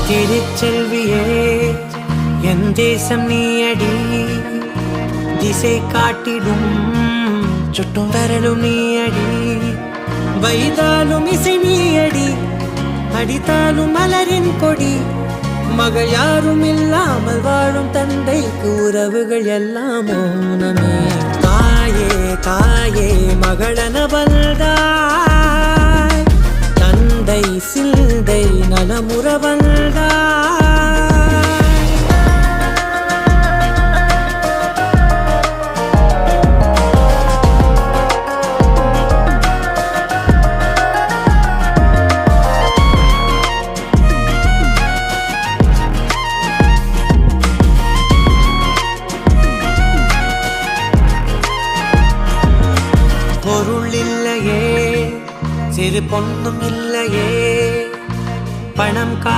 திருச்செல்வியே என் தேசம் நீயடி, திசை காட்டிடும் சுட்டும் வரலும் நீயடி, வைதாலும் இசை நீயடி, அடித்தாலும் மலரின் கொடி, மகள் யாரும் இல்லாமல் வாழும் தந்தைக்கு உறவுகள் எல்லாம் மௌனமே. தாயே தாயே மகளன வந்தாய், தந்தை சிந்தை நலமுற வந்தாய். பொருள் இல்லையே, சிறு பொண்ணும் இல்லையே, பணம் காசு